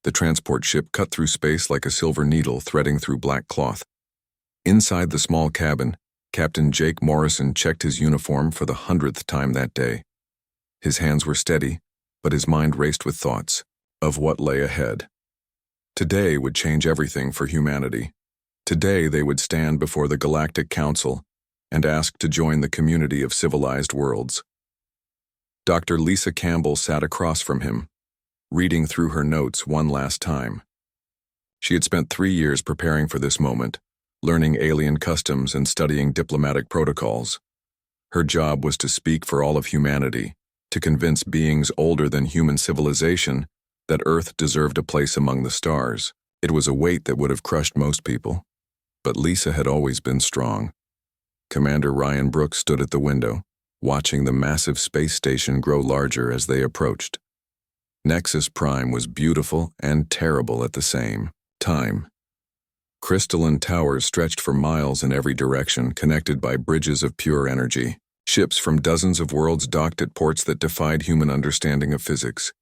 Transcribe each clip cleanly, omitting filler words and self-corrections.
The transport ship cut through space like a silver needle threading through black cloth. Inside the small cabin, Captain Jake Morrison checked his uniform for the 100th time that day. His hands were steady, but his mind raced with thoughts of what lay ahead. Today would change everything for humanity. Today they would stand before the Galactic Council and ask to join the community of civilized worlds. Dr. Lisa Campbell sat across from him, reading through her notes one last time. She had spent 3 years preparing for this moment, learning alien customs and studying diplomatic protocols. Her job was to speak for all of humanity, to convince beings older than human civilization that Earth deserved a place among the stars. It was a weight that would have crushed most people. But Lisa had always been strong. Commander Ryan Brooks stood at the window, watching the massive space station grow larger as they approached. Nexus Prime was beautiful and terrible at the same time. Crystalline towers stretched for miles in every direction, connected by bridges of pure energy. Ships from dozens of worlds docked at ports that defied human understanding of physics.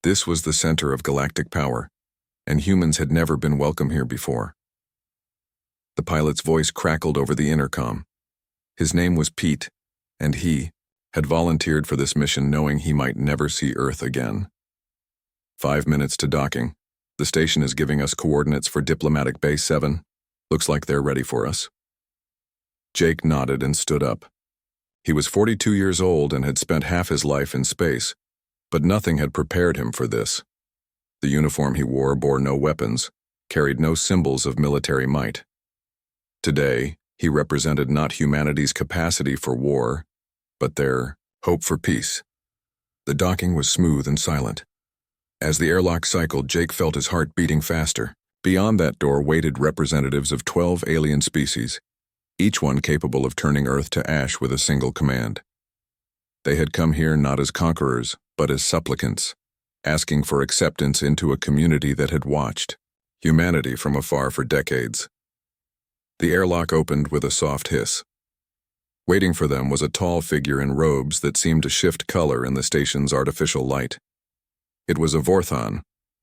This was the center of galactic power, and humans had never been welcome here before. The pilot's voice crackled over the intercom. His name was Pete, and he had volunteered for this mission knowing he might never see Earth again. 5 minutes to docking. The station is giving us coordinates for Diplomatic Base 7. Looks like they're ready for us. Jake nodded and stood up. He was 42 years old and had spent half his life in space, but nothing had prepared him for this. The uniform he wore bore no weapons, carried no symbols of military might. Today, he represented not humanity's capacity for war, but their hope for peace. The docking was smooth and silent. As the airlock cycled, Jake felt his heart beating faster. Beyond that door waited representatives of 12 alien species, each one capable of turning Earth to ash with a single command. They had come here not as conquerors, but as supplicants, asking for acceptance into a community that had watched humanity from afar for decades. The airlock opened with a soft hiss. Waiting for them was a tall figure in robes that seemed to shift color in the station's artificial light. It was a Vorthon,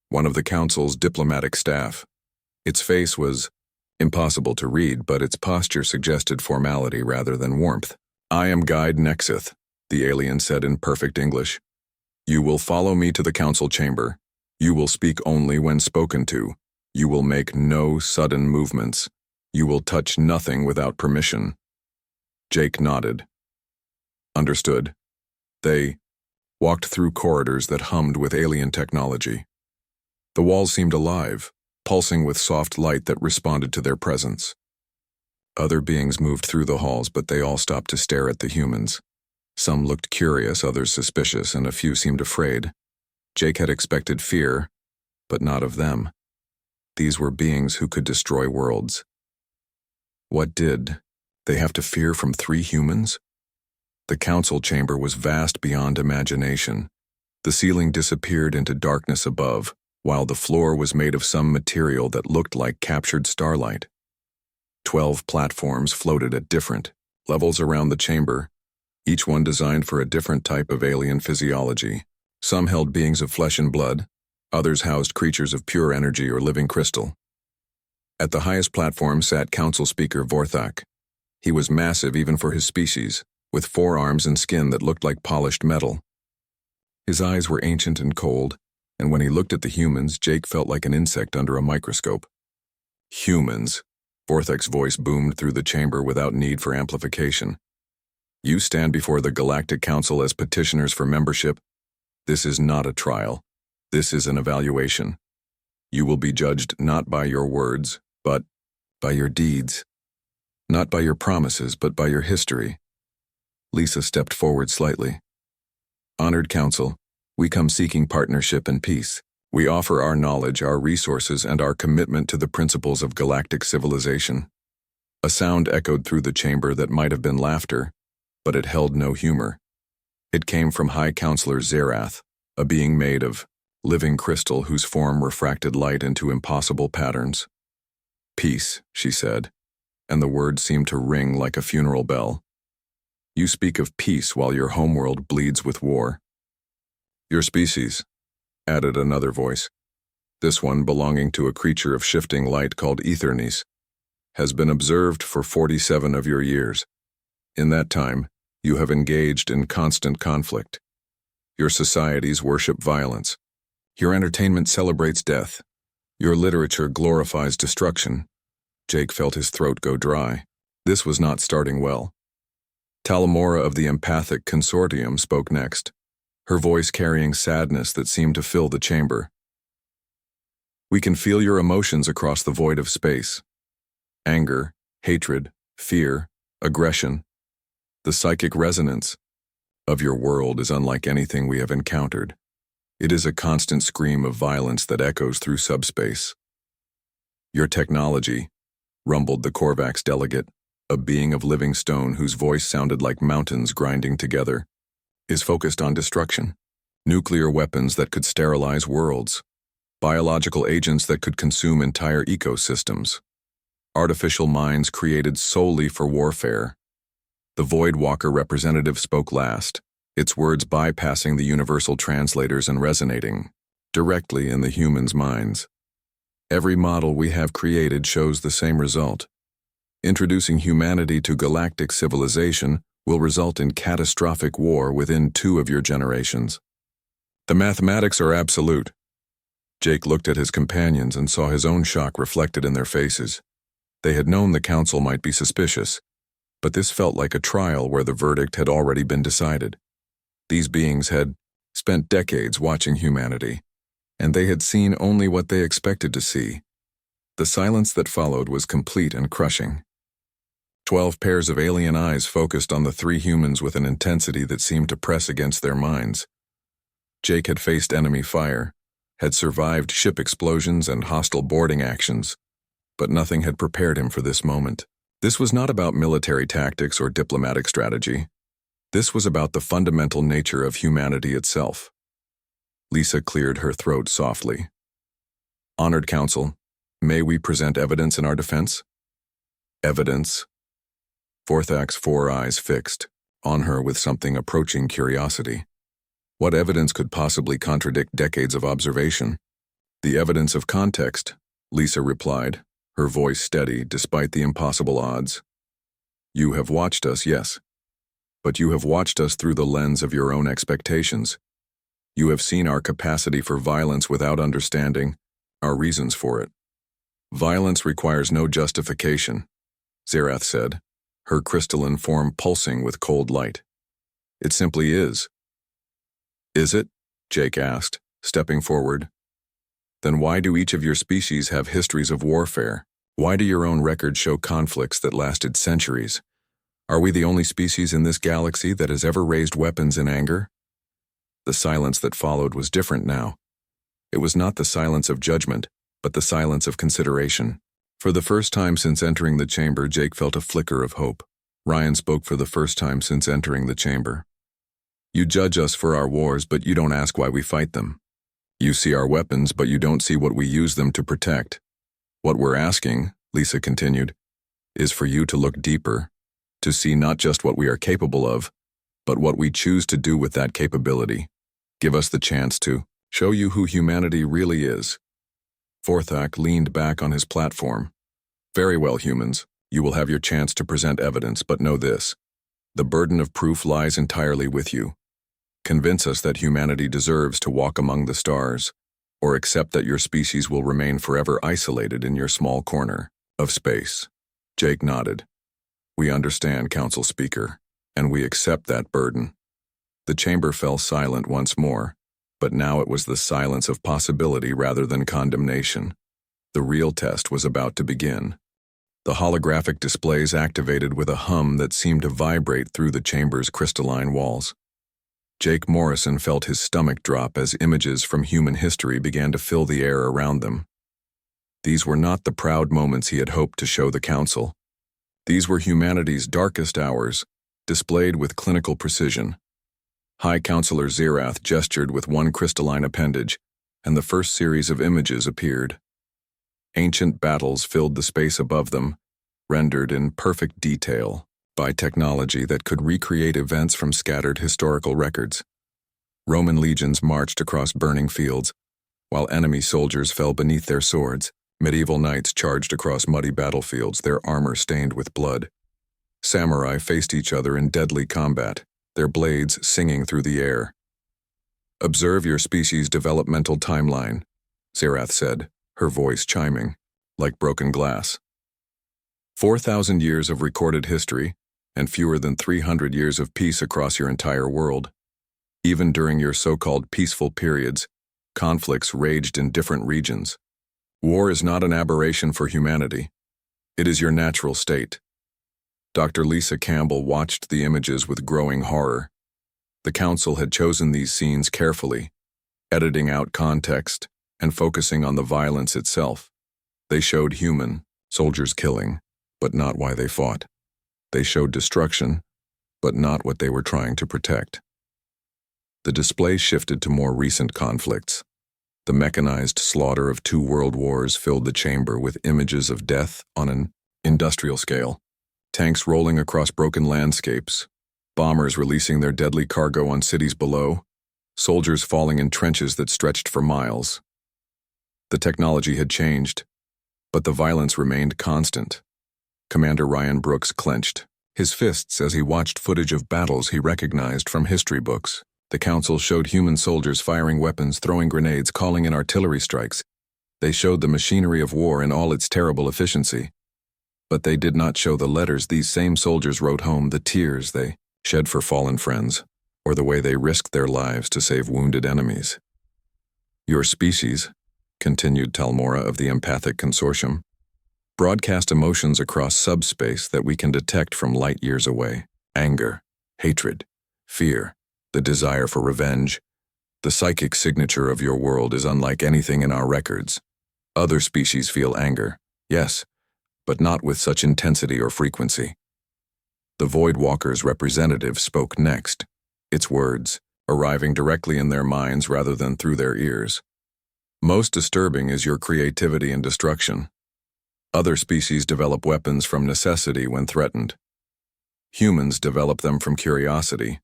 one of the Council's diplomatic staff. Its face was impossible to read, but its posture suggested formality rather than warmth. "I am Guide Nexith," the alien said in perfect English. "You will follow me to the council chamber. You will speak only when spoken to. You will make no sudden movements. You will touch nothing without permission." Jake nodded. Understood. They walked through corridors that hummed with alien technology. The walls seemed alive, pulsing with soft light that responded to their presence. Other beings moved through the halls, but they all stopped to stare at the humans. Some looked curious, others suspicious, and a few seemed afraid. Jake had expected fear, but not of them. These were beings who could destroy worlds. What did they have to fear from 3 humans? The council chamber was vast beyond imagination. The ceiling disappeared into darkness above, while the floor was made of some material that looked like captured starlight. 12 platforms floated at different levels around the chamber, each one designed for a different type of alien physiology. Some held beings of flesh and blood, others housed creatures of pure energy or living crystal. At the highest platform sat Council Speaker Vorthak. He was massive even for his species, with 4 arms and skin that looked like polished metal. His eyes were ancient and cold, and when he looked at the humans, Jake felt like an insect under a microscope. "Humans," Vorthak's voice boomed through the chamber without need for amplification. "You stand before the Galactic Council as petitioners for membership. This is not a trial. This is an evaluation. You will be judged not by your words, but by your deeds. Not by your promises, but by your history." Lisa stepped forward slightly. "Honored Council, we come seeking partnership and peace. We offer our knowledge, our resources, and our commitment to the principles of galactic civilization." A sound echoed through the chamber that might have been laughter, but it held no humor. It came from High Counselor Zerath, a being made of living crystal whose form refracted light into impossible patterns. "Peace," she said, and the word seemed to ring like a funeral bell. "You speak of peace while your homeworld bleeds with war." "Your species," added another voice. This one, belonging to a creature of shifting light called Ethernes, has been observed for 47 of your years. In that time, you have engaged in constant conflict. Your societies worship violence. Your entertainment celebrates death. Your literature glorifies destruction. Jake felt his throat go dry. This was not starting well. Talamora of the Empathic Consortium spoke next, her voice carrying sadness that seemed to fill the chamber. We can feel your emotions across the void of space. Anger, hatred, fear, aggression. The psychic resonance of your world is unlike anything we have encountered. It is a constant scream of violence that echoes through subspace. Your technology, rumbled the Korvax delegate, a being of living stone whose voice sounded like mountains grinding together, is focused on destruction. Nuclear weapons that could sterilize worlds. Biological agents that could consume entire ecosystems. Artificial minds created solely for warfare. The Voidwalker representative spoke last, its words bypassing the universal translators and resonating directly in the humans' minds. Every model we have created shows the same result. Introducing humanity to galactic civilization will result in catastrophic war within 2 of your generations. The mathematics are absolute. Jake looked at his companions and saw his own shock reflected in their faces. They had known the council might be suspicious, but this felt like a trial where the verdict had already been decided. These beings had spent decades watching humanity, and they had seen only what they expected to see. The silence that followed was complete and crushing. 12 pairs of alien eyes focused on the 3 humans with an intensity that seemed to press against their minds. Jake had faced enemy fire, had survived ship explosions and hostile boarding actions, but nothing had prepared him for this moment. This was not about military tactics or diplomatic strategy. This was about the fundamental nature of humanity itself. Lisa cleared her throat softly. Honored Council, may we present evidence in our defense? Evidence. Forthak's 4 eyes fixed on her with something approaching curiosity. What evidence could possibly contradict decades of observation? The evidence of context, Lisa replied, her voice steady despite the impossible odds. You have watched us, yes. But you have watched us through the lens of your own expectations. You have seen our capacity for violence without understanding our reasons for it. Violence requires no justification, Zerath said, her crystalline form pulsing with cold light. It simply is. Is it? Jake asked, stepping forward. Then why do each of your species have histories of warfare? Why do your own records show conflicts that lasted centuries? Are we the only species in this galaxy that has ever raised weapons in anger? The silence that followed was different now. It was not the silence of judgment, but the silence of consideration. For the first time since entering the chamber, Jake felt a flicker of hope. Ryan spoke for the first time since entering the chamber. You judge us for our wars, but you don't ask why we fight them. You see our weapons, but you don't see what we use them to protect. What we're asking, Lisa continued, is for you to look deeper, to see not just what we are capable of, but what we choose to do with that capability. Give us the chance to show you who humanity really is. Forthak leaned back on his platform. Very well, humans. You will have your chance to present evidence, but know this. The burden of proof lies entirely with you. Convince us that humanity deserves to walk among the stars, or accept that your species will remain forever isolated in your small corner of space. Jake nodded. We understand, Council Speaker, and we accept that burden. The chamber fell silent once more, but now it was the silence of possibility rather than condemnation. The real test was about to begin. The holographic displays activated with a hum that seemed to vibrate through the chamber's crystalline walls. Jake Morrison felt his stomach drop as images from human history began to fill the air around them. These were not the proud moments he had hoped to show the Council. These were humanity's darkest hours, displayed with clinical precision. High Counselor Zerath gestured with one crystalline appendage, and the first series of images appeared. Ancient battles filled the space above them, rendered in perfect detail by technology that could recreate events from scattered historical records. Roman legions marched across burning fields, While enemy soldiers fell beneath their swords, medieval knights charged across muddy battlefields, their armor stained with blood. Samurai faced each other in deadly combat, their blades singing through the air. "Observe your species' developmental timeline," Zerath said, her voice chiming, like broken glass. 4,000 years of recorded history, and fewer than 300 years of peace across your entire world. Even during your so-called peaceful periods, conflicts raged in different regions. War is not an aberration for humanity. It is your natural state. Dr. Lisa Campbell watched the images with growing horror. The council had chosen these scenes carefully, editing out context and focusing on the violence itself. They showed human soldiers killing, but not why they fought. They showed destruction, but not what they were trying to protect. The display shifted to more recent conflicts. The mechanized slaughter of 2 world wars filled the chamber with images of death on an industrial scale. Tanks rolling across broken landscapes, bombers releasing their deadly cargo on cities below, soldiers falling in trenches that stretched for miles. The technology had changed, but the violence remained constant. Commander Ryan Brooks clenched his fists as he watched footage of battles he recognized from history books. The council showed human soldiers firing weapons, throwing grenades, calling in artillery strikes. They showed the machinery of war in all its terrible efficiency. But they did not show the letters these same soldiers wrote home, the tears they shed for fallen friends, or the way they risked their lives to save wounded enemies. "Your species," continued Talmora of the Empathic Consortium, "broadcast emotions across subspace that we can detect from light years away. Anger, hatred, fear, the desire for revenge. The psychic signature of your world is unlike anything in our records. Other species feel anger, yes, but not with such intensity or frequency." The Voidwalker's representative spoke next, its words arriving directly in their minds rather than through their ears. "Most disturbing is your creativity and destruction. Other species develop weapons from necessity when threatened. Humans develop them from curiosity.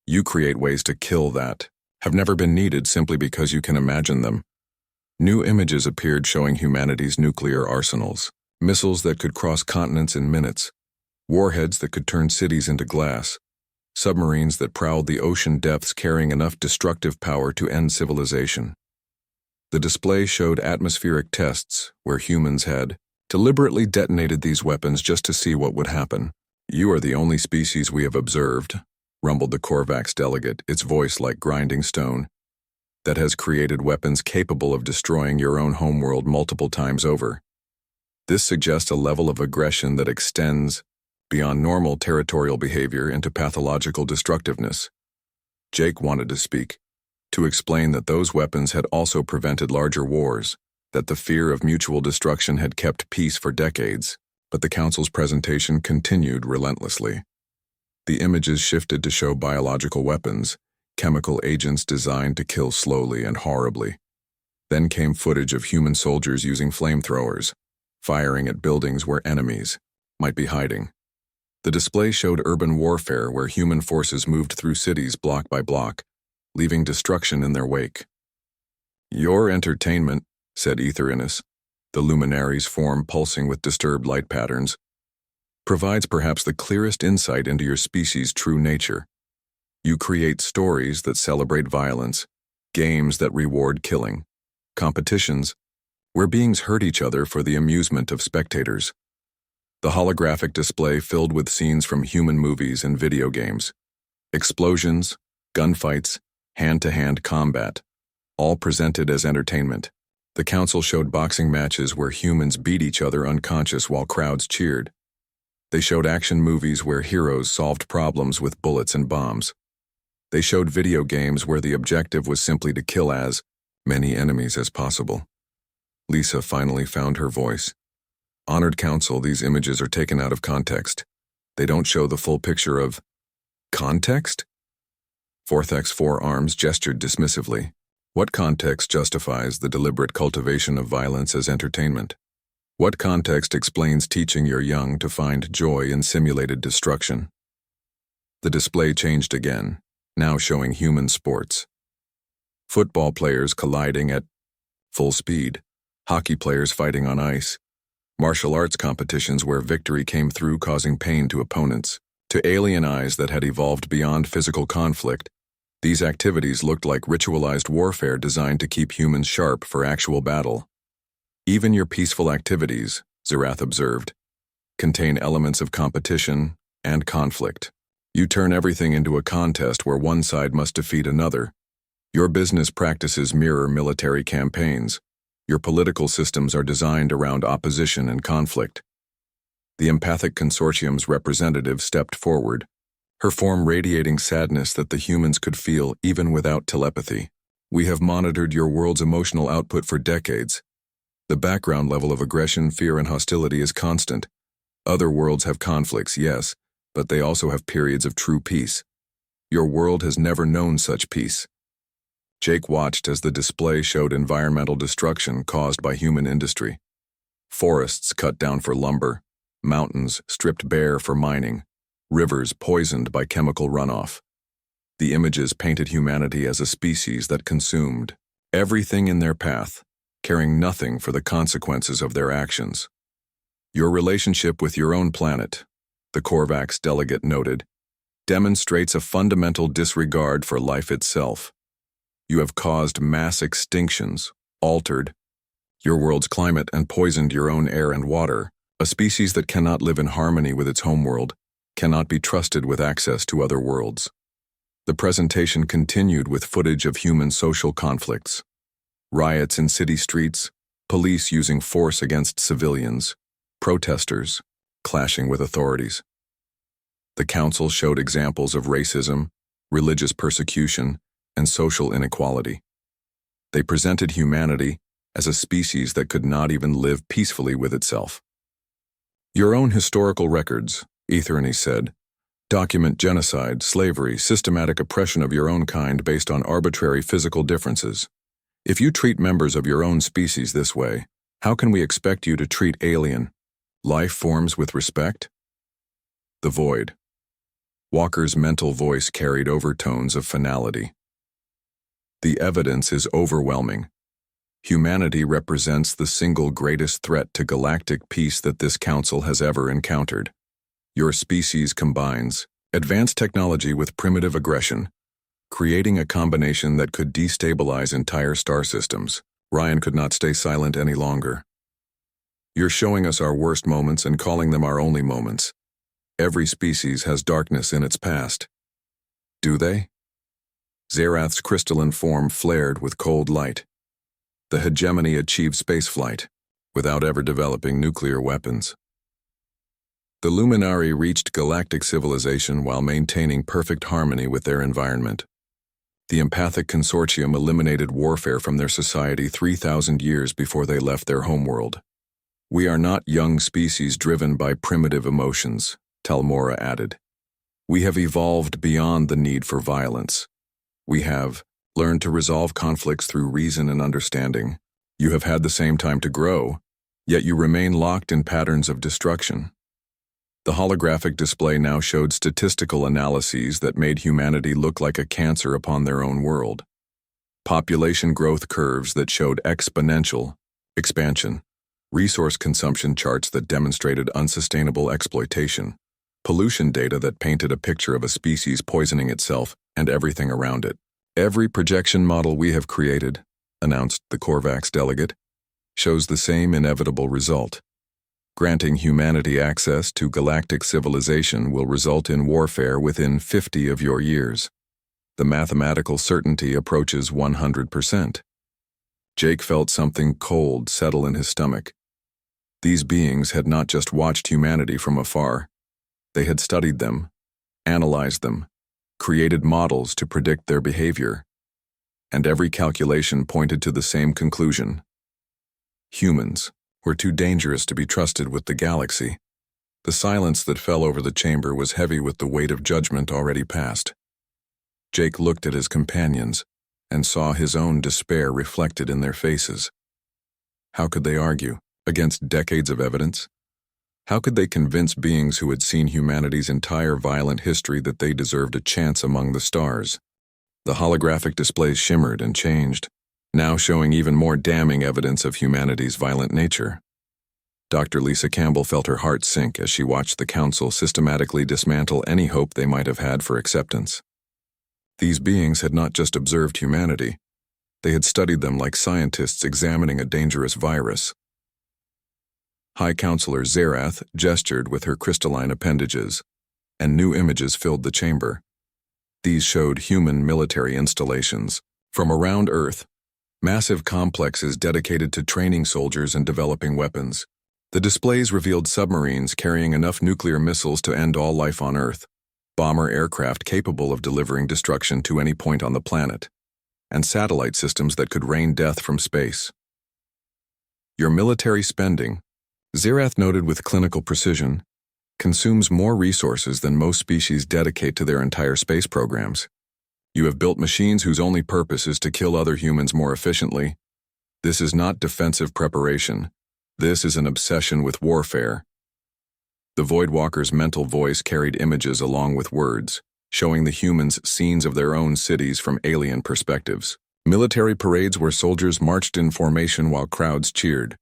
You create ways to kill that have never been needed simply because you can imagine them." New images appeared showing humanity's nuclear arsenals, missiles that could cross continents in minutes, warheads that could turn cities into glass, submarines that prowled the ocean depths carrying enough destructive power to end civilization. The display showed atmospheric tests where humans had deliberately detonated these weapons just to see what would happen. "You are the only species we have observed," rumbled the Korvax delegate, its voice like grinding stone, "that has created weapons capable of destroying your own homeworld multiple times over. This suggests a level of aggression that extends beyond normal territorial behavior into pathological destructiveness." Jake wanted to speak, to explain that those weapons had also prevented larger wars, that the fear of mutual destruction had kept peace for decades, but the Council's presentation continued relentlessly. The images shifted to show biological weapons, chemical agents designed to kill slowly and horribly. Then came footage of human soldiers using flamethrowers, firing at buildings where enemies might be hiding. The display showed urban warfare where human forces moved through cities block by block, leaving destruction in their wake. "Your entertainment," said Etherinus, the luminary's form pulsing with disturbed light patterns, "provides perhaps the clearest insight into your species' true nature. You create stories that celebrate violence, games that reward killing, competitions where beings hurt each other for the amusement of spectators." The holographic display filled with scenes from human movies and video games. Explosions, gunfights, hand-to-hand combat, all presented as entertainment. The Council showed boxing matches where humans beat each other unconscious while crowds cheered. They showed action movies where heroes solved problems with bullets and bombs. They showed video games where the objective was simply to kill as many enemies as possible. Lisa finally found her voice. "Honored Council, these images are taken out of context. They don't show the full picture of..." "Context?" Forthex Four Arms gestured dismissively. "What context justifies the deliberate cultivation of violence as entertainment? What context explains teaching your young to find joy in simulated destruction?" The display changed again, now showing human sports. Football players colliding at full speed, hockey players fighting on ice, martial arts competitions where victory came through causing pain to opponents. To alien eyes that had evolved beyond physical conflict, these activities looked like ritualized warfare designed to keep humans sharp for actual battle. Even your peaceful activities, Zerath observed, contain elements of competition and conflict. You turn everything into a contest where one side must defeat another. Your business practices mirror military campaigns. Your political systems are designed around opposition and conflict. The empathic consortium's representative stepped forward, her form radiating sadness that the humans could feel even without telepathy. We have monitored your world's emotional output for decades. The background level of aggression, fear, and hostility is constant. Other worlds have conflicts, yes, but they also have periods of true peace. Your world has never known such peace. Jake watched as the display showed environmental destruction caused by human industry. Forests cut down for lumber, mountains stripped bare for mining, rivers poisoned by chemical runoff. The images painted humanity as a species that consumed everything in their path, caring nothing for the consequences of their actions. Your relationship with your own planet, the Korvax delegate noted, demonstrates a fundamental disregard for life itself. You have caused mass extinctions, altered your world's climate, and poisoned your own air and water. A species that cannot live in harmony with its homeworld cannot be trusted with access to other worlds. The presentation continued with footage of human social conflicts, riots in city streets, police using force against civilians, protesters clashing with authorities. The council showed examples of racism, religious persecution, and social inequality. They presented humanity as a species that could not even live peacefully with itself. Your own historical records, Etherny said, document genocide, slavery, systematic oppression of your own kind based on arbitrary physical differences. If you treat members of your own species this way, how can we expect you to treat alien life forms with respect? The void. Walker's mental voice carried overtones of finality. The evidence is overwhelming. Humanity represents the single greatest threat to galactic peace that this council has ever encountered. Your species combines advanced technology with primitive aggression, creating a combination that could destabilize entire star systems. Ryan could not stay silent any longer. You're showing us our worst moments and calling them our only moments. Every species has darkness in its past. Do they? Zerath's crystalline form flared with cold light. The hegemony achieved spaceflight, without ever developing nuclear weapons. The Luminari reached galactic civilization while maintaining perfect harmony with their environment. The empathic consortium eliminated warfare from their society 3,000 years before they left their homeworld. We are not young species driven by primitive emotions, Talmora added. We have evolved beyond the need for violence. We have learned to resolve conflicts through reason and understanding. You have had the same time to grow, yet you remain locked in patterns of destruction. The holographic display now showed statistical analyses that made humanity look like a cancer upon their own world. Population growth curves that showed exponential expansion, resource consumption charts that demonstrated unsustainable exploitation, pollution data that painted a picture of a species poisoning itself and everything around it. Every projection model we have created, announced the Korvax delegate, shows the same inevitable result. Granting humanity access to galactic civilization will result in warfare within 50 of your years. The mathematical certainty approaches 100%. Jake felt something cold settle in his stomach. These beings had not just watched humanity from afar. They had studied them, analyzed them, created models to predict their behavior, and every calculation pointed to the same conclusion. Humans were too dangerous to be trusted with the galaxy. The silence that fell over the chamber was heavy with the weight of judgment already passed. Jake looked at his companions and saw his own despair reflected in their faces. How could they argue against decades of evidence? How could they convince beings who had seen humanity's entire violent history that they deserved a chance among the stars? The holographic displays shimmered and changed, now showing even more damning evidence of humanity's violent nature. Dr. Lisa Campbell felt her heart sink as she watched the Council systematically dismantle any hope they might have had for acceptance. These beings had not just observed humanity, they had studied them like scientists examining a dangerous virus. High Counselor Zerath gestured with her crystalline appendages, and new images filled the chamber. These showed human military installations. From around Earth, massive complexes dedicated to training soldiers and developing weapons. The displays revealed submarines carrying enough nuclear missiles to end all life on Earth, bomber aircraft capable of delivering destruction to any point on the planet, and satellite systems that could rain death from space. Your military spending, Zerath noted with clinical precision, consumes more resources than most species dedicate to their entire space programs. You have built machines whose only purpose is to kill other humans more efficiently. This is not defensive preparation. This is an obsession with warfare. The Voidwalker's mental voice carried images along with words, showing the humans scenes of their own cities from alien perspectives. Military parades where soldiers marched in formation while crowds cheered.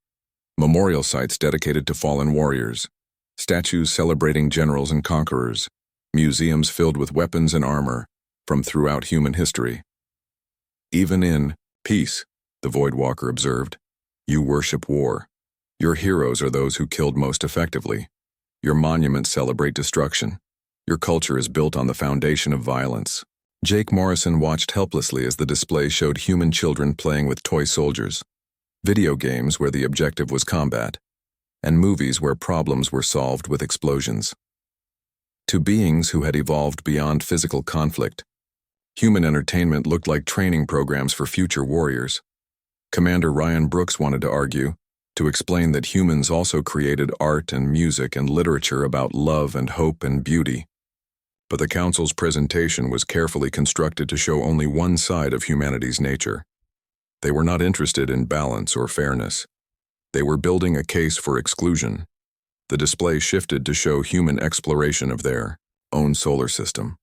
Memorial sites dedicated to fallen warriors. Statues celebrating generals and conquerors. Museums filled with weapons and armor from throughout human history. Even in peace, the Voidwalker observed, you worship war. Your heroes are those who killed most effectively. Your monuments celebrate destruction. Your culture is built on the foundation of violence. Jake Morrison watched helplessly as the display showed human children playing with toy soldiers, video games where the objective was combat, and movies where problems were solved with explosions. To beings who had evolved beyond physical conflict, human entertainment looked like training programs for future warriors. Commander Ryan Brooks wanted to argue, to explain that humans also created art and music and literature about love and hope and beauty. But the Council's presentation was carefully constructed to show only one side of humanity's nature. They were not interested in balance or fairness. They were building a case for exclusion. The display shifted to show human exploration of their own solar system.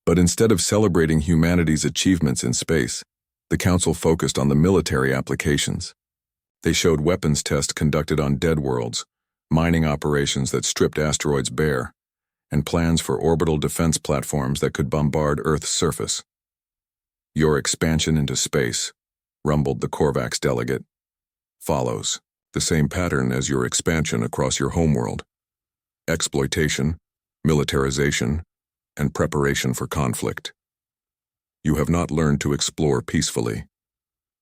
But instead of celebrating humanity's achievements in space, the Council focused on the military applications. They showed weapons tests conducted on dead worlds, mining operations that stripped asteroids bare, and plans for orbital defense platforms that could bombard Earth's surface. Your expansion into space, rumbled the Korvax delegate, follows the same pattern as your expansion across your homeworld. Exploitation, militarization, and preparation for conflict. You have not learned to explore peacefully.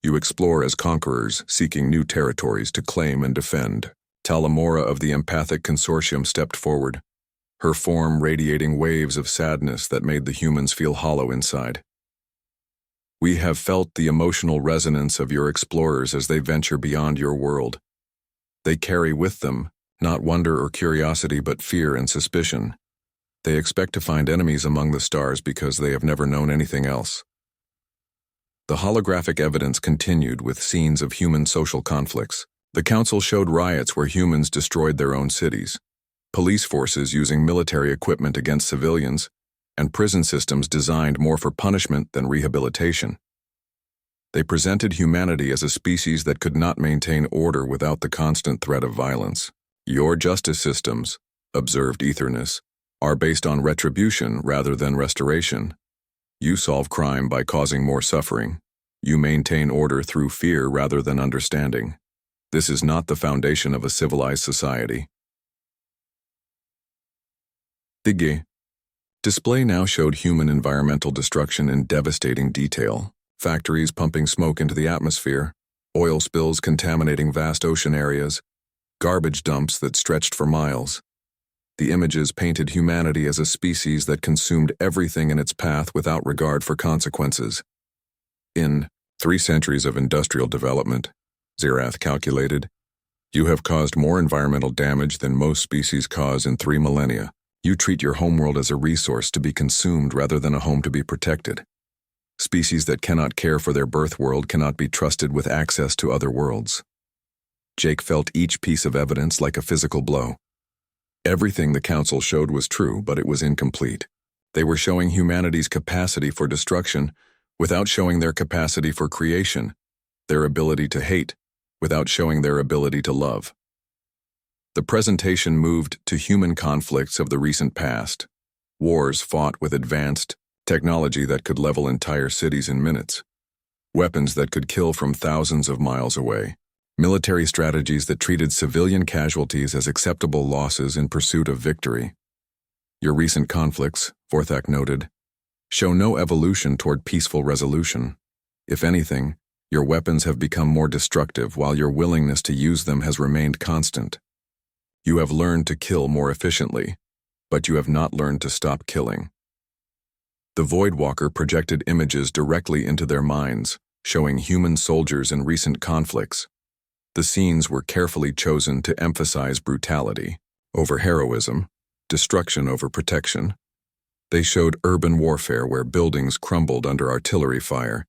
You explore as conquerors seeking new territories to claim and defend. Talamora of the Empathic Consortium stepped forward, her form radiating waves of sadness that made the humans feel hollow inside. We have felt the emotional resonance of your explorers as they venture beyond your world. They carry with them not wonder or curiosity but fear and suspicion. They expect to find enemies among the stars because they have never known anything else. The holographic evidence continued with scenes of human social conflicts. The Council showed riots where humans destroyed their own cities, police forces using military equipment against civilians, and prison systems designed more for punishment than rehabilitation. They presented humanity as a species that could not maintain order without the constant threat of violence. Your justice systems, observed Etherness, are based on retribution rather than restoration. You solve crime by causing more suffering. You maintain order through fear rather than understanding. This is not the foundation of a civilized society. The display now showed human environmental destruction in devastating detail. Factories pumping smoke into the atmosphere, oil spills contaminating vast ocean areas, garbage dumps that stretched for miles. The images painted humanity as a species that consumed everything in its path without regard for consequences. In 3 centuries of industrial development, Zerath calculated, you have caused more environmental damage than most species cause in 3 millennia. You treat your homeworld as a resource to be consumed rather than a home to be protected. Species that cannot care for their birth world cannot be trusted with access to other worlds. Jake felt each piece of evidence like a physical blow. Everything the Council showed was true, but it was incomplete. They were showing humanity's capacity for destruction, without showing their capacity for creation, their ability to hate, without showing their ability to love. The presentation moved to human conflicts of the recent past, wars fought with advanced technology that could level entire cities in minutes, weapons that could kill from thousands of miles away, military strategies that treated civilian casualties as acceptable losses in pursuit of victory. Your recent conflicts, Forthak noted, show no evolution toward peaceful resolution. If anything, your weapons have become more destructive while your willingness to use them has remained constant. You have learned to kill more efficiently, but you have not learned to stop killing. The Voidwalker projected images directly into their minds, showing human soldiers in recent conflicts. The scenes were carefully chosen to emphasize brutality over heroism, destruction over protection. They showed urban warfare where buildings crumbled under artillery fire,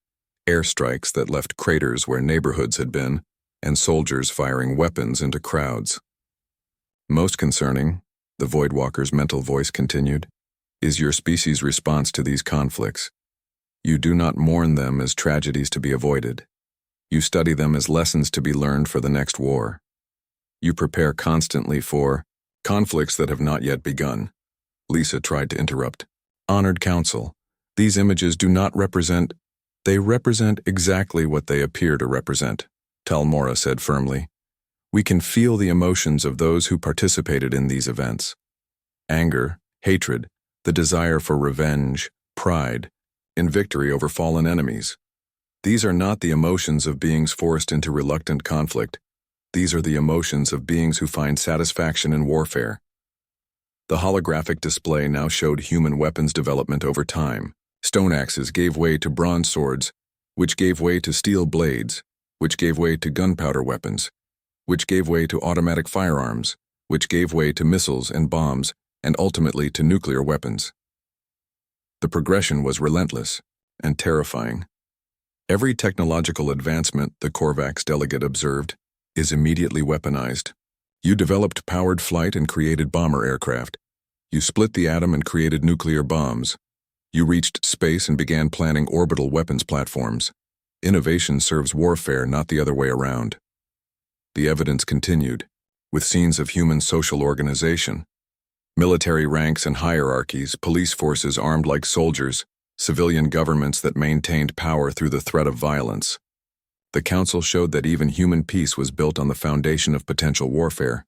airstrikes that left craters where neighborhoods had been, and soldiers firing weapons into crowds. Most concerning, the Voidwalker's mental voice continued, is your species' response to these conflicts. You do not mourn them as tragedies to be avoided. You study them as lessons to be learned for the next war. You prepare constantly for conflicts that have not yet begun. Lisa tried to interrupt. Honored Council, these images do not represent. They represent exactly what they appear to represent, Talmora said firmly. We can feel the emotions of those who participated in these events. Anger, hatred, the desire for revenge, pride, in victory over fallen enemies. These are not the emotions of beings forced into reluctant conflict. These are the emotions of beings who find satisfaction in warfare. The holographic display now showed human weapons development over time. Stone axes gave way to bronze swords, which gave way to steel blades, which gave way to gunpowder weapons, which gave way to automatic firearms, which gave way to missiles and bombs, and ultimately to nuclear weapons. The progression was relentless and terrifying. Every technological advancement, the Korvax delegate observed, is immediately weaponized. You developed powered flight and created bomber aircraft. You split the atom and created nuclear bombs. You reached space and began planning orbital weapons platforms. Innovation serves warfare, not the other way around. The evidence continued, with scenes of human social organization. Military ranks and hierarchies, police forces armed like soldiers, civilian governments that maintained power through the threat of violence. The Council showed that even human peace was built on the foundation of potential warfare.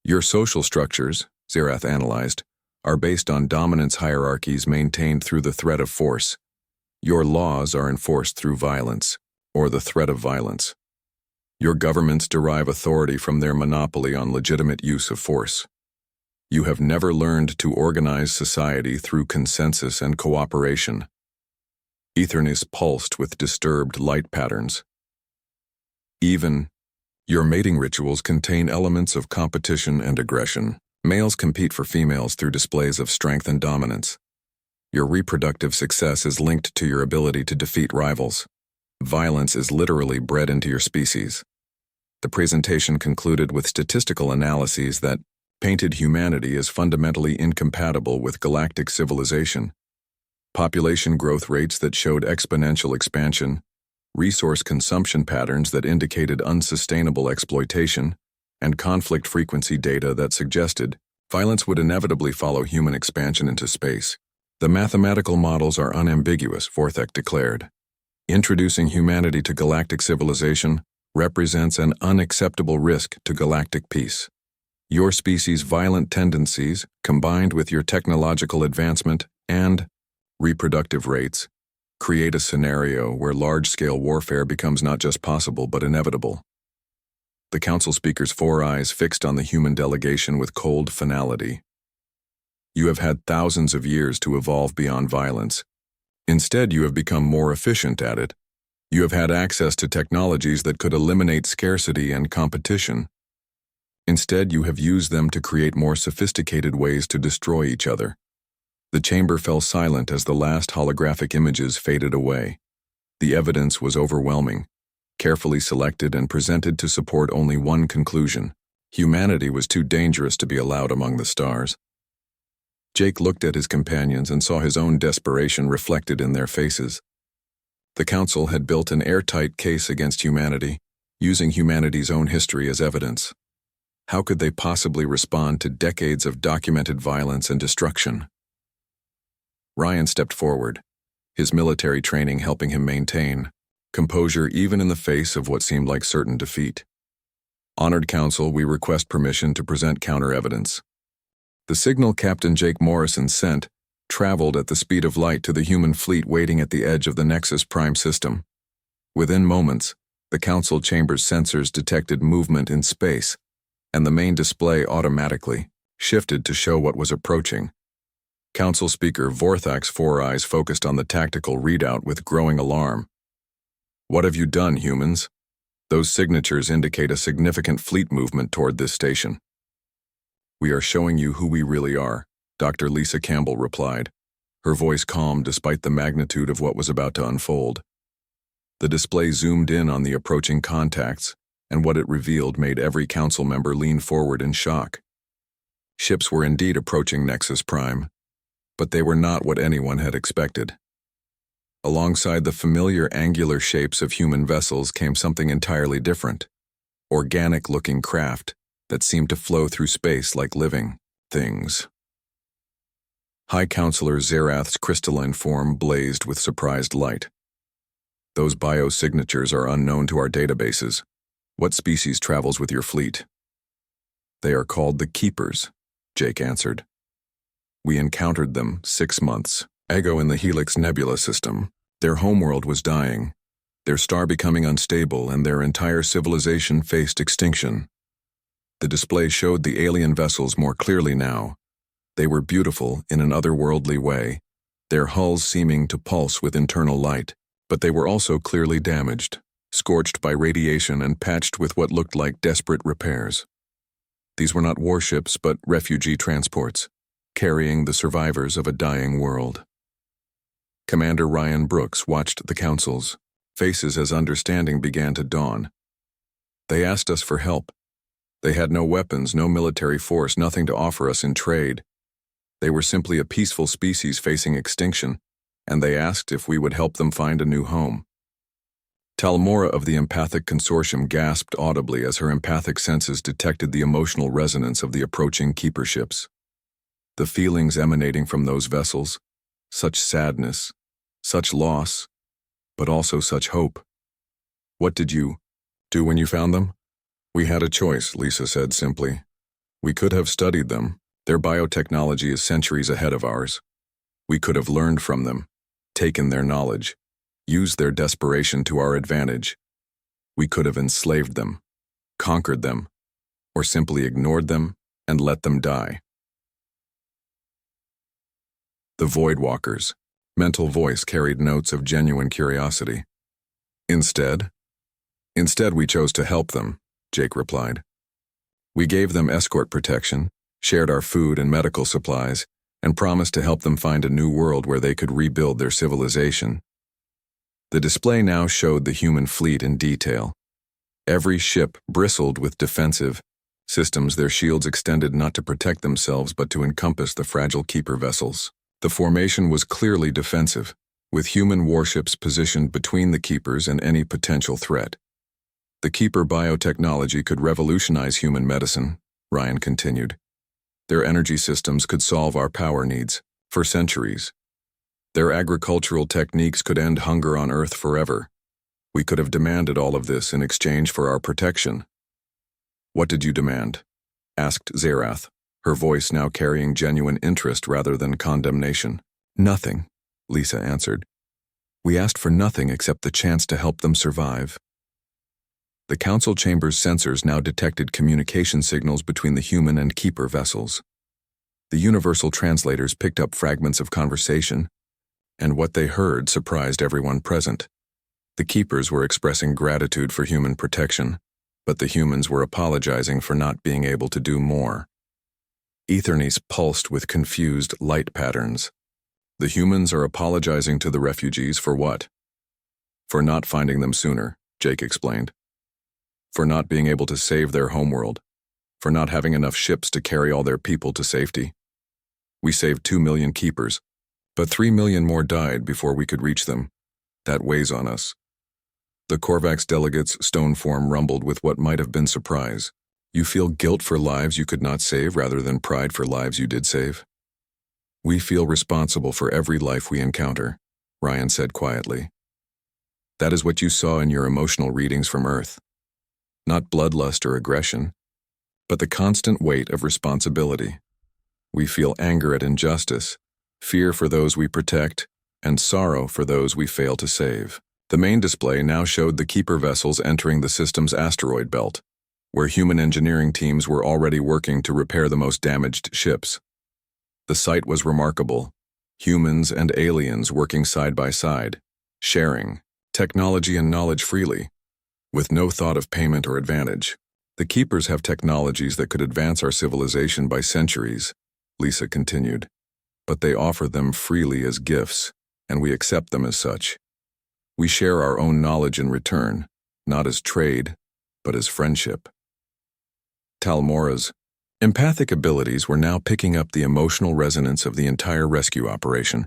Your social structures, Zerath analyzed, are based on dominance hierarchies maintained through the threat of force. Your laws are enforced through violence, or the threat of violence. Your governments derive authority from their monopoly on legitimate use of force. You have never learned to organize society through consensus and cooperation. Aethernis pulsed with disturbed light patterns. Even, your mating rituals contain elements of competition and aggression. Males compete for females through displays of strength and dominance. Your reproductive success is linked to your ability to defeat rivals. Violence is literally bred into your species. The presentation concluded with statistical analyses that painted humanity as fundamentally incompatible with galactic civilization. Population growth rates that showed exponential expansion, resource consumption patterns that indicated unsustainable exploitation, and conflict frequency data that suggested violence would inevitably follow human expansion into space. The mathematical models are unambiguous, Forthek declared. Introducing humanity to galactic civilization represents an unacceptable risk to galactic peace. Your species' violent tendencies, combined with your technological advancement and reproductive rates, create a scenario where large-scale warfare becomes not just possible but inevitable. The Council speaker's four eyes fixed on the human delegation with cold finality. You have had thousands of years to evolve beyond violence. Instead, you have become more efficient at it. You have had access to technologies that could eliminate scarcity and competition. Instead, you have used them to create more sophisticated ways to destroy each other. The chamber fell silent as the last holographic images faded away. The evidence was overwhelming, carefully selected and presented to support only one conclusion. Humanity was too dangerous to be allowed among the stars. Jake looked at his companions and saw his own desperation reflected in their faces. The Council had built an airtight case against humanity, using humanity's own history as evidence. How could they possibly respond to decades of documented violence and destruction? Ryan stepped forward, his military training helping him maintain composure even in the face of what seemed like certain defeat. Honored Council, we request permission to present counter-evidence. The signal Captain Jake Morrison sent traveled at the speed of light to the human fleet waiting at the edge of the Nexus Prime system. Within moments, the Council chamber's sensors detected movement in space, and the main display automatically shifted to show what was approaching. Council Speaker Vorthak's four eyes focused on the tactical readout with growing alarm. What have you done, humans? Those signatures indicate a significant fleet movement toward this station. We are showing you who we really are, Dr. Lisa Campbell replied, her voice calm despite the magnitude of what was about to unfold. The display zoomed in on the approaching contacts, and what it revealed made every council member lean forward in shock. Ships were indeed approaching Nexus Prime, but they were not what anyone had expected. Alongside the familiar angular shapes of human vessels came something entirely different, organic-looking craft that seemed to flow through space like living things. High Counselor Zerath's crystalline form blazed with surprised light. Those biosignatures are unknown to our databases. What species travels with your fleet? They are called the Keepers, Jake answered. We encountered them 6 months ago in the Helix Nebula system. Their homeworld was dying, their star becoming unstable, and their entire civilization faced extinction. The display showed the alien vessels more clearly now. They were beautiful in an otherworldly way, their hulls seeming to pulse with internal light, but they were also clearly damaged, scorched by radiation and patched with what looked like desperate repairs. These were not warships but refugee transports, carrying the survivors of a dying world. Commander Ryan Brooks watched the council's faces as understanding began to dawn. They asked us for help. They had no weapons, no military force, nothing to offer us in trade. They were simply a peaceful species facing extinction, and they asked if we would help them find a new home. Talmora of the Empathic Consortium gasped audibly as her empathic senses detected the emotional resonance of the approaching keeper ships. The feelings emanating from those vessels, such sadness, such loss, but also such hope. What did you do when you found them? We had a choice, Lisa said simply. We could have studied them. Their biotechnology is centuries ahead of ours. We could have learned from them, taken their knowledge, used their desperation to our advantage. We could have enslaved them, conquered them, or simply ignored them and let them die. The Voidwalkers' mental voice carried notes of genuine curiosity. Instead, we chose to help them, Jake replied. We gave them escort protection, shared our food and medical supplies, and promised to help them find a new world where they could rebuild their civilization. The display now showed the human fleet in detail. Every ship bristled with defensive systems, their shields extended not to protect themselves but to encompass the fragile keeper vessels. The formation was clearly defensive, with human warships positioned between the keepers and any potential threat. The keeper biotechnology could revolutionize human medicine, Ryan continued. Their energy systems could solve our power needs for centuries. Their agricultural techniques could end hunger on Earth forever. We could have demanded all of this in exchange for our protection. What did you demand? Asked Zerath, her voice now carrying genuine interest rather than condemnation. Nothing, Lisa answered. We asked for nothing except the chance to help them survive. The council chamber's sensors now detected communication signals between the human and keeper vessels. The universal translators picked up fragments of conversation, and what they heard surprised everyone present. The keepers were expressing gratitude for human protection, but the humans were apologizing for not being able to do more. Ethernes pulsed with confused light patterns. The humans are apologizing to the refugees for what? For not finding them sooner, Jake explained. For not being able to save their homeworld. For not having enough ships to carry all their people to safety. We saved 2 million keepers, but 3 million more died before we could reach them. That weighs on us. The Korvax delegate's stone form rumbled with what might have been surprise. You feel guilt for lives you could not save rather than pride for lives you did save? We feel responsible for every life we encounter, Ryan said quietly. That is what you saw in your emotional readings from Earth. Not bloodlust or aggression, but the constant weight of responsibility. We feel anger at injustice, fear for those we protect, and sorrow for those we fail to save. The main display now showed the Keeper vessels entering the system's asteroid belt, where human engineering teams were already working to repair the most damaged ships. The sight was remarkable. Humans and aliens working side by side, sharing technology and knowledge freely, with no thought of payment or advantage. The Keepers have technologies that could advance our civilization by centuries, Lisa continued, but they offer them freely as gifts, and we accept them as such. We share our own knowledge in return, not as trade, but as friendship. Talmora's empathic abilities were now picking up the emotional resonance of the entire rescue operation,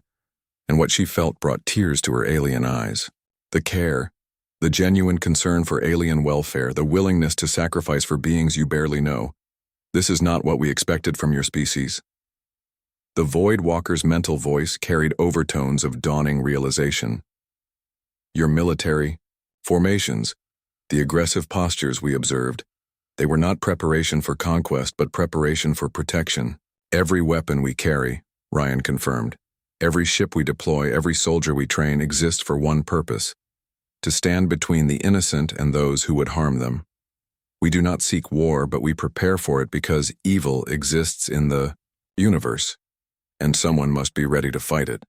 and what she felt brought tears to her alien eyes. The care, the genuine concern for alien welfare, the willingness to sacrifice for beings you barely know. This is not what we expected from your species. The Void Walker's mental voice carried overtones of dawning realization. Your military formations, the aggressive postures we observed, they were not preparation for conquest but preparation for protection. Every weapon we carry, Ryan confirmed, every ship we deploy, every soldier we train exists for one purpose: to stand between the innocent and those who would harm them. We do not seek war, but we prepare for it because evil exists in the universe, and someone must be ready to fight it.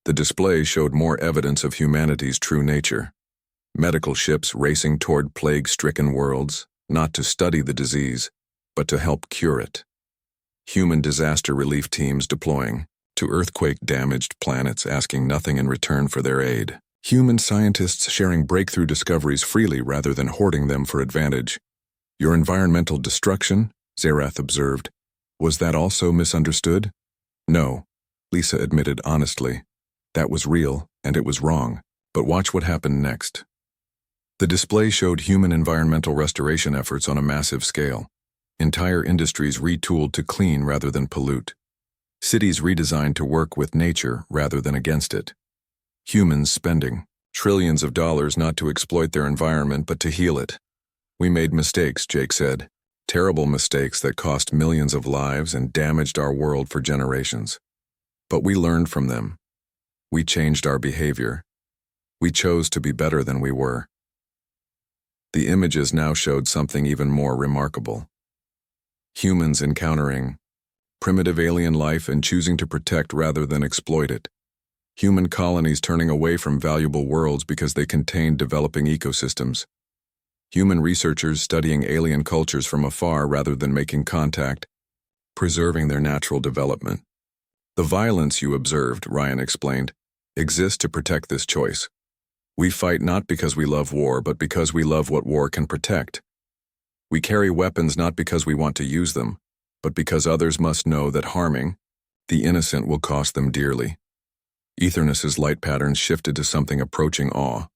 The display showed more evidence of humanity's true nature. Medical ships racing toward plague-stricken worlds, not to study the disease, but to help cure it. Human disaster relief teams deploying to earthquake-damaged planets, asking nothing in return for their aid. Human scientists sharing breakthrough discoveries freely rather than hoarding them for advantage. Your environmental destruction, Zerath observed, was that also misunderstood? No, Lisa admitted honestly. That was real, and it was wrong. But watch what happened next. The display showed human environmental restoration efforts on a massive scale. Entire industries retooled to clean rather than pollute. Cities redesigned to work with nature rather than against it. Humans spending trillions of dollars not to exploit their environment but to heal it. We made mistakes, Jake said. Terrible mistakes that cost millions of lives and damaged our world for generations. But we learned from them. We changed our behavior. We chose to be better than we were. The images now showed something even more remarkable. Humans encountering primitive alien life and choosing to protect rather than exploit it. Human colonies turning away from valuable worlds because they contained developing ecosystems. Human researchers studying alien cultures from afar rather than making contact, preserving their natural development. The violence you observed, Ryan explained, exists to protect this choice. We fight not because we love war, but because we love what war can protect. We carry weapons not because we want to use them, but because others must know that harming the innocent will cost them dearly. Etherness's light patterns shifted to something approaching awe.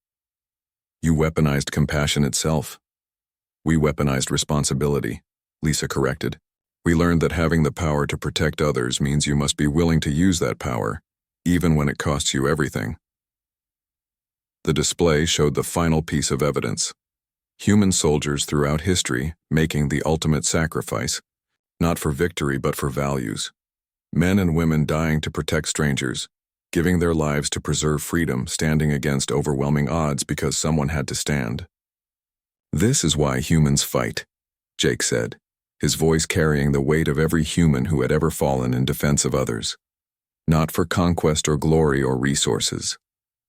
You weaponized compassion itself. We weaponized responsibility, Lisa corrected. We learned that having the power to protect others means you must be willing to use that power, even when it costs you everything. The display showed the final piece of evidence. Human soldiers throughout history making the ultimate sacrifice, not for victory but for values. Men and women dying to protect strangers, giving their lives to preserve freedom, standing against overwhelming odds because someone had to stand. This is why humans fight, Jake said, his voice carrying the weight of every human who had ever fallen in defense of others. Not for conquest or glory or resources.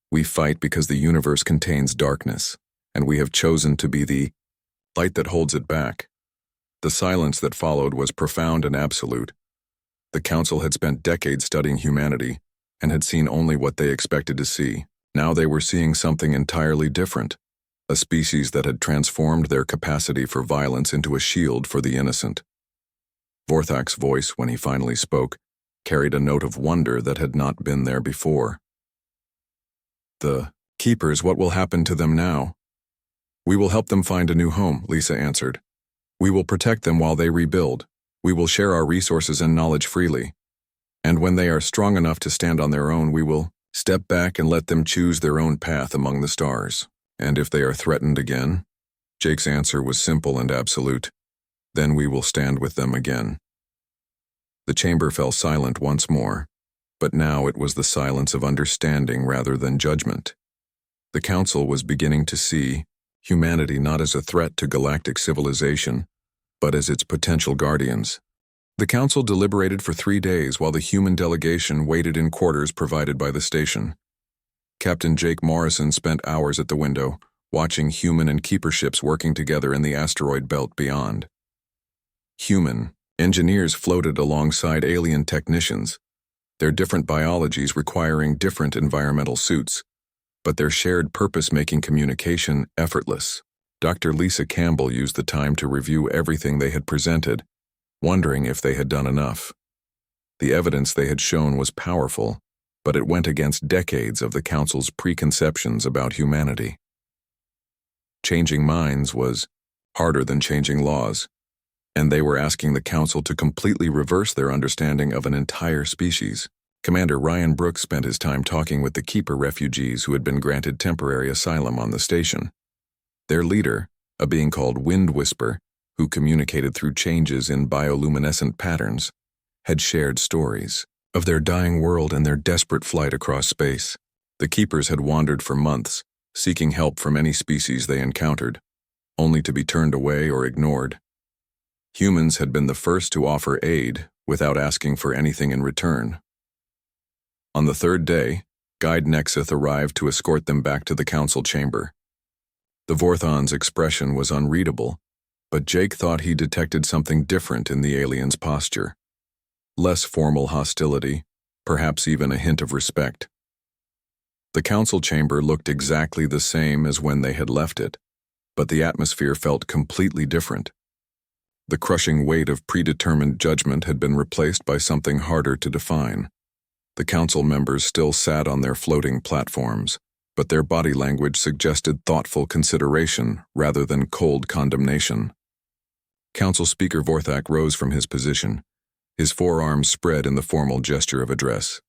We fight because the universe contains darkness, and we have chosen to be the light that holds it back. The silence that followed was profound and absolute. The Council had spent decades studying humanity, and had seen only what they expected to see. Now they were seeing something entirely different, a species that had transformed their capacity for violence into a shield for the innocent. Vorthak's voice, when he finally spoke, carried a note of wonder that had not been there before. The Keepers, what will happen to them now? We will help them find a new home, Lisa answered. We will protect them while they rebuild. We will share our resources and knowledge freely. And when they are strong enough to stand on their own, we will step back and let them choose their own path among the stars. And if they are threatened again? Jake's answer was simple and absolute. Then we will stand with them again. The chamber fell silent once more, but now it was the silence of understanding rather than judgment. The council was beginning to see humanity not as a threat to galactic civilization, but as its potential guardians. The council deliberated for 3 days while the human delegation waited in quarters provided by the station. Captain Jake Morrison spent hours at the window, watching human and keeper ships working together in the asteroid belt beyond. Human engineers floated alongside alien technicians, their different biologies requiring different environmental suits, but their shared purpose making communication effortless. Dr. Lisa Campbell used the time to review everything they had presented, wondering if they had done enough. The evidence they had shown was powerful, but it went against decades of the Council's preconceptions about humanity. Changing minds was harder than changing laws, and they were asking the Council to completely reverse their understanding of an entire species. Commander Ryan Brooks spent his time talking with the Keeper refugees who had been granted temporary asylum on the station. Their leader, a being called Wind Whisper, who communicated through changes in bioluminescent patterns, had shared stories of their dying world and their desperate flight across space. The Keepers had wandered for months, seeking help from any species they encountered, only to be turned away or ignored. Humans had been the first to offer aid without asking for anything in return. On the 3rd day, Guide Nexus arrived to escort them back to the council chamber. The Vorthon's expression was unreadable, but Jake thought he detected something different in the alien's posture. Less formal hostility, perhaps even a hint of respect. The council chamber looked exactly the same as when they had left it, but the atmosphere felt completely different. The crushing weight of predetermined judgment had been replaced by something harder to define. The council members still sat on their floating platforms, but their body language suggested thoughtful consideration rather than cold condemnation. Council Speaker Vorthak rose from his position, his forearms spread in the formal gesture of address.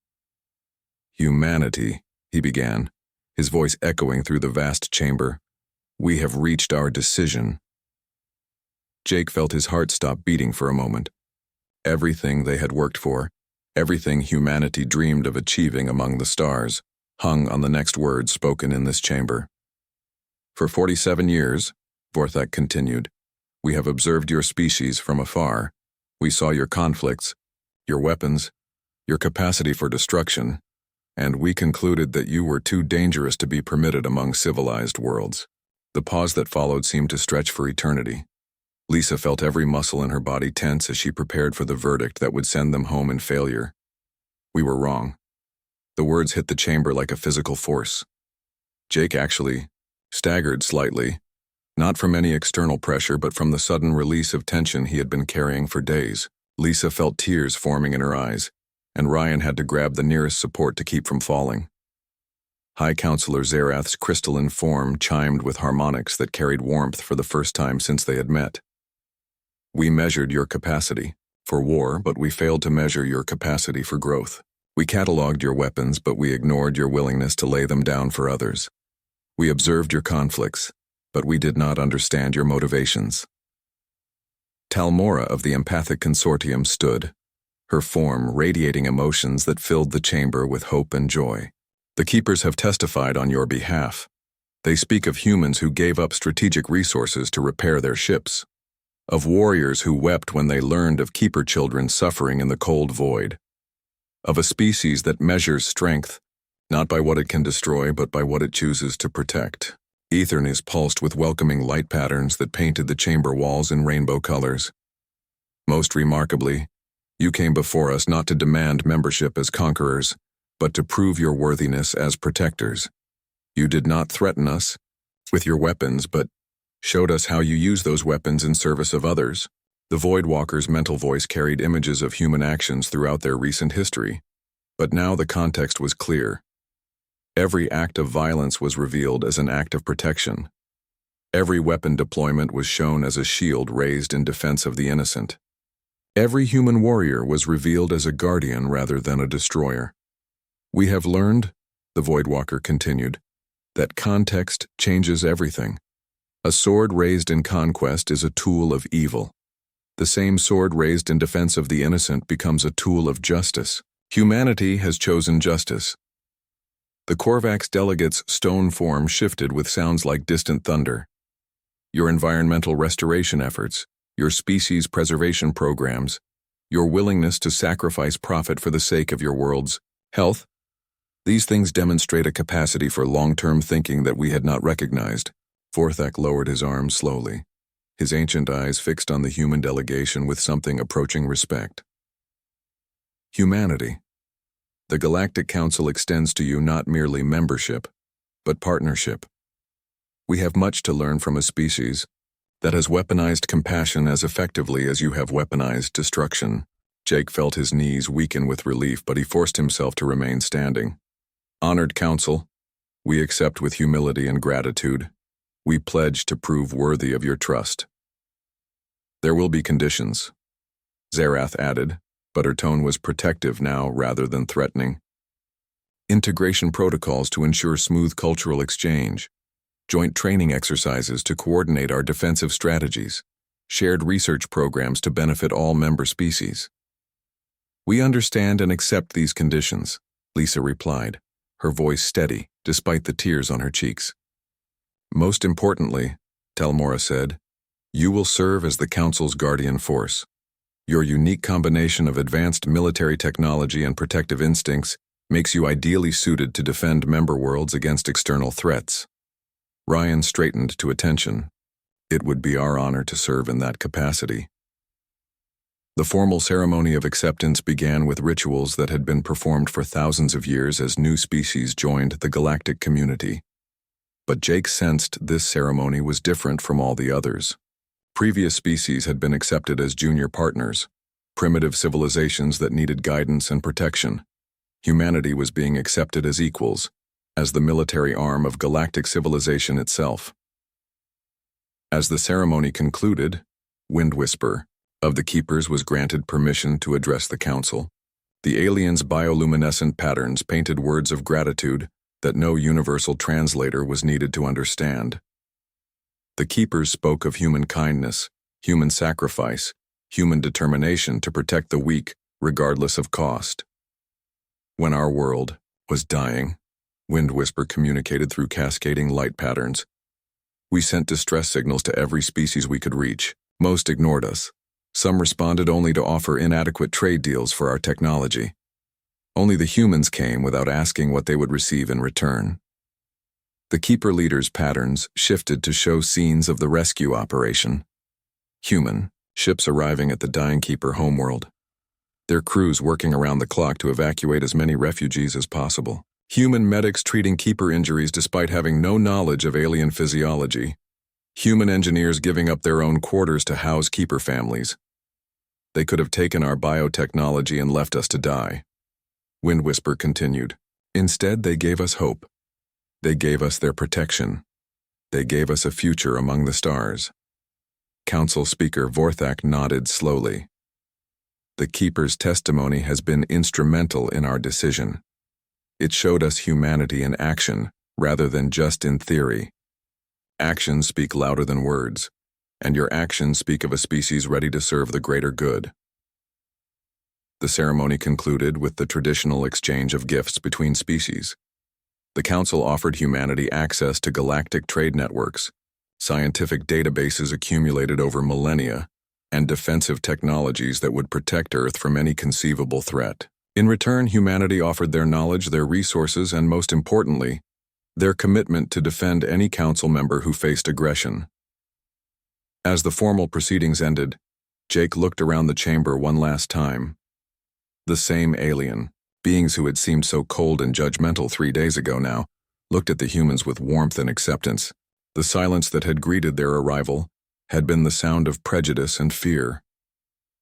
Humanity, he began, his voice echoing through the vast chamber. We have reached our decision. Jake felt his heart stop beating for a moment. Everything they had worked for, everything humanity dreamed of achieving among the stars, hung on the next word spoken in this chamber. For 47 years, Vorthak continued, we have observed your species from afar. We saw your conflicts, your weapons, your capacity for destruction, and we concluded that you were too dangerous to be permitted among civilized worlds. The pause that followed seemed to stretch for eternity. Lisa felt every muscle in her body tense as she prepared for the verdict that would send them home in failure. We were wrong. The words hit the chamber like a physical force. Jake actually staggered slightly, not from any external pressure but from the sudden release of tension he had been carrying for days. Lisa felt tears forming in her eyes, and Ryan had to grab the nearest support to keep from falling. High Counselor Zerath's crystalline form chimed with harmonics that carried warmth for the first time since they had met. We measured your capacity for war, but we failed to measure your capacity for growth. We cataloged your weapons, but we ignored your willingness to lay them down for others. We observed your conflicts, but we did not understand your motivations. Talmora of the Empathic Consortium stood, her form radiating emotions that filled the chamber with hope and joy. The Keepers have testified on your behalf. They speak of humans who gave up strategic resources to repair their ships, of warriors who wept when they learned of Keeper children suffering in the cold void, of a species that measures strength, not by what it can destroy but by what it chooses to protect. Aethernis pulsed with welcoming light patterns that painted the chamber walls in rainbow colors. Most remarkably, you came before us not to demand membership as conquerors, but to prove your worthiness as protectors. You did not threaten us with your weapons, but showed us how you use those weapons in service of others. The Voidwalker's mental voice carried images of human actions throughout their recent history, but now the context was clear. Every act of violence was revealed as an act of protection. Every weapon deployment was shown as a shield raised in defense of the innocent. Every human warrior was revealed as a guardian rather than a destroyer. We have learned, the Voidwalker continued, that context changes everything. A sword raised in conquest is a tool of evil. The same sword raised in defense of the innocent becomes a tool of justice. Humanity has chosen justice. The Korvax delegates' stone form shifted with sounds like distant thunder. Your environmental restoration efforts, your species preservation programs, your willingness to sacrifice profit for the sake of your world's health, these things demonstrate a capacity for long-term thinking that we had not recognized. Vorthak lowered his arms slowly, his ancient eyes fixed on the human delegation with something approaching respect. Humanity. The Galactic Council extends to you not merely membership, but partnership. We have much to learn from a species that has weaponized compassion as effectively as you have weaponized destruction. Jake felt his knees weaken with relief, but he forced himself to remain standing. Honored Council, we accept with humility and gratitude. We pledge to prove worthy of your trust. There will be conditions, Zerath added, but her tone was protective now rather than threatening. Integration protocols to ensure smooth cultural exchange, joint training exercises to coordinate our defensive strategies, shared research programs to benefit all member species. We understand and accept these conditions, Lisa replied, her voice steady despite the tears on her cheeks. Most importantly, Telmora said, you will serve as the Council's guardian force. Your unique combination of advanced military technology and protective instincts makes you ideally suited to defend member worlds against external threats. Ryan straightened to attention. It would be our honor to serve in that capacity. The formal ceremony of acceptance began with rituals that had been performed for thousands of years as new species joined the galactic community. But Jake sensed this ceremony was different from all the others. Previous species had been accepted as junior partners, primitive civilizations that needed guidance and protection. Humanity was being accepted as equals, as the military arm of galactic civilization itself. As the ceremony concluded, Wind Whisper of the Keepers was granted permission to address the Council. The aliens' bioluminescent patterns painted words of gratitude that no universal translator was needed to understand. The Keepers spoke of human kindness, human sacrifice, human determination to protect the weak, regardless of cost. When our world was dying, Wind Whisper communicated through cascading light patterns. We sent distress signals to every species we could reach. Most ignored us. Some responded only to offer inadequate trade deals for our technology. Only the humans came without asking what they would receive in return. The Keeper leaders' patterns shifted to show scenes of the rescue operation. Human, ships arriving at the dying Keeper homeworld. Their crews working around the clock to evacuate as many refugees as possible. Human medics treating Keeper injuries despite having no knowledge of alien physiology. Human engineers giving up their own quarters to house Keeper families. They could have taken our biotechnology and left us to die. Wind Whisper continued. Instead, they gave us hope. They gave us their protection. They gave us a future among the stars. Council Speaker Vorthak nodded slowly. The Keeper's testimony has been instrumental in our decision. It showed us humanity in action, rather than just in theory. Actions speak louder than words, and your actions speak of a species ready to serve the greater good. The ceremony concluded with the traditional exchange of gifts between species. The Council offered humanity access to galactic trade networks, scientific databases accumulated over millennia, and defensive technologies that would protect Earth from any conceivable threat. In return, humanity offered their knowledge, their resources, and most importantly, their commitment to defend any Council member who faced aggression. As the formal proceedings ended, Jake looked around the chamber one last time. The same alien, beings who had seemed so cold and judgmental 3 days ago now, looked at the humans with warmth and acceptance. The silence that had greeted their arrival had been the sound of prejudice and fear.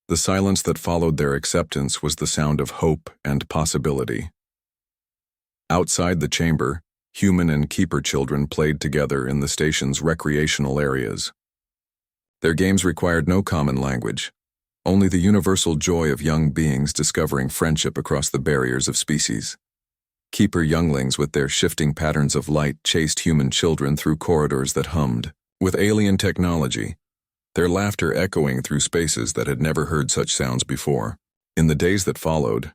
The silence that followed their acceptance was the sound of hope and possibility. Outside the chamber, Human and keeper children played together in the station's recreational areas. Their games required no common language, only the universal joy of young beings discovering friendship across the barriers of species. Keeper younglings with their shifting patterns of light chased human children through corridors that hummed with alien technology, their laughter echoing through spaces that had never heard such sounds before. In the days that followed,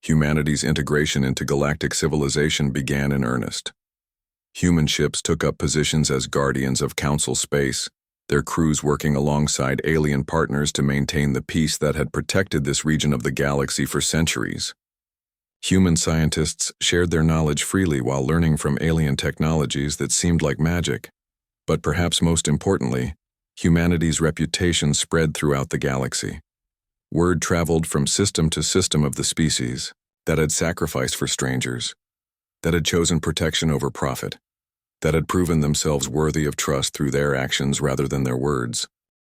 humanity's integration into galactic civilization began in earnest. Human ships took up positions as guardians of Council space, their crews working alongside alien partners to maintain the peace that had protected this region of the galaxy for centuries. Human scientists shared their knowledge freely while learning from alien technologies that seemed like magic. But perhaps most importantly, humanity's reputation spread throughout the galaxy. Word traveled from system to system of the species that had sacrificed for strangers, that had chosen protection over profit, that had proven themselves worthy of trust through their actions rather than their words.